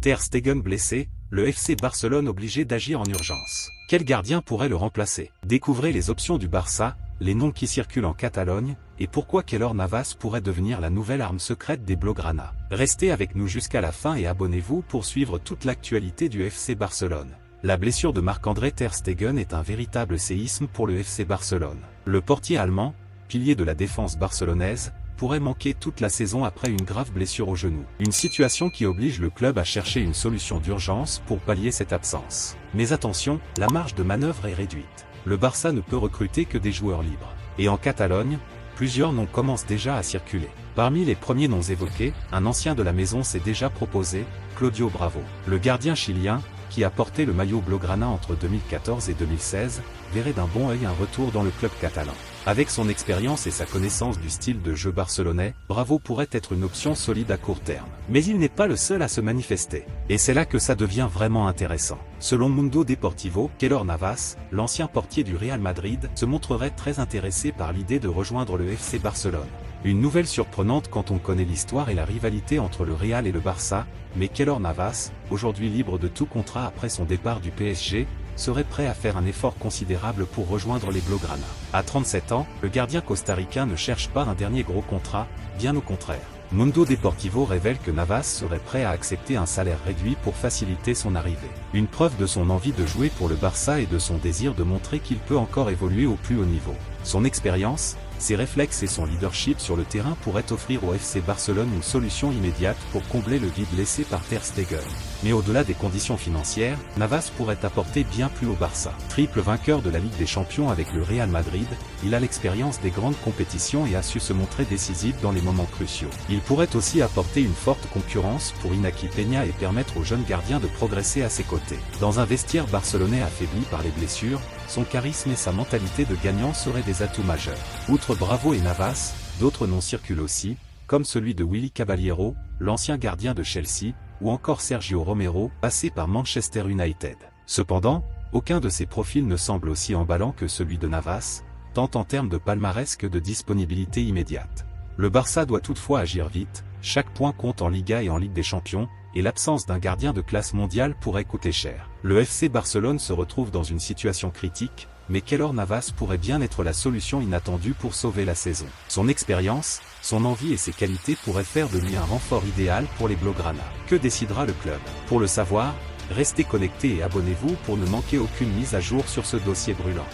Ter Stegen blessé, le FC Barcelone obligé d'agir en urgence. Quel gardien pourrait le remplacer? Découvrez les options du Barça, les noms qui circulent en Catalogne, et pourquoi Keylor Navas pourrait devenir la nouvelle arme secrète des Blaugrana. Restez avec nous jusqu'à la fin et abonnez-vous pour suivre toute l'actualité du FC Barcelone. La blessure de Marc-André Ter Stegen est un véritable séisme pour le FC Barcelone. Le portier allemand, pilier de la défense barcelonaise, pourrait manquer toute la saison après une grave blessure au genou. Une situation qui oblige le club à chercher une solution d'urgence pour pallier cette absence. Mais attention, la marge de manœuvre est réduite. Le Barça ne peut recruter que des joueurs libres. Et en Catalogne, plusieurs noms commencent déjà à circuler. Parmi les premiers noms évoqués, un ancien de la maison s'est déjà proposé, Claudio Bravo. Le gardien chilien, qui a porté le maillot blaugrana entre 2014 et 2016, verrait d'un bon œil un retour dans le club catalan. Avec son expérience et sa connaissance du style de jeu barcelonais, Bravo pourrait être une option solide à court terme. Mais il n'est pas le seul à se manifester. Et c'est là que ça devient vraiment intéressant. Selon Mundo Deportivo, Keylor Navas, l'ancien portier du Real Madrid, se montrerait très intéressé par l'idée de rejoindre le FC Barcelone. Une nouvelle surprenante quand on connaît l'histoire et la rivalité entre le Real et le Barça, mais Keylor Navas, aujourd'hui libre de tout contrat après son départ du PSG, serait prêt à faire un effort considérable pour rejoindre les Blaugrana. À 37 ans, le gardien costaricain ne cherche pas un dernier gros contrat, bien au contraire. Mundo Deportivo révèle que Navas serait prêt à accepter un salaire réduit pour faciliter son arrivée. Une preuve de son envie de jouer pour le Barça et de son désir de montrer qu'il peut encore évoluer au plus haut niveau. Son expérience, ses réflexes et son leadership sur le terrain pourraient offrir au FC Barcelone une solution immédiate pour combler le vide laissé par Ter Stegen. Mais au-delà des conditions financières, Navas pourrait apporter bien plus au Barça. Triple vainqueur de la Ligue des Champions avec le Real Madrid, il a l'expérience des grandes compétitions et a su se montrer décisif dans les moments cruciaux. Il pourrait aussi apporter une forte concurrence pour Iñaki Peña et permettre aux jeunes gardiens de progresser à ses côtés. Dans un vestiaire barcelonais affaibli par les blessures, son charisme et sa mentalité de gagnant seraient des atouts majeurs. Outre Bravo et Navas, d'autres noms circulent aussi, comme celui de Willy Caballero, l'ancien gardien de Chelsea, ou encore Sergio Romero, passé par Manchester United. Cependant, aucun de ces profils ne semble aussi emballant que celui de Navas, tant en termes de palmarès que de disponibilité immédiate. Le Barça doit toutefois agir vite, chaque point compte en Liga et en Ligue des Champions, et l'absence d'un gardien de classe mondiale pourrait coûter cher. Le FC Barcelone se retrouve dans une situation critique, mais Keylor Navas pourrait bien être la solution inattendue pour sauver la saison. Son expérience, son envie et ses qualités pourraient faire de lui un renfort idéal pour les Blaugrana. Que décidera le club? Pour le savoir, restez connectés et abonnez-vous pour ne manquer aucune mise à jour sur ce dossier brûlant.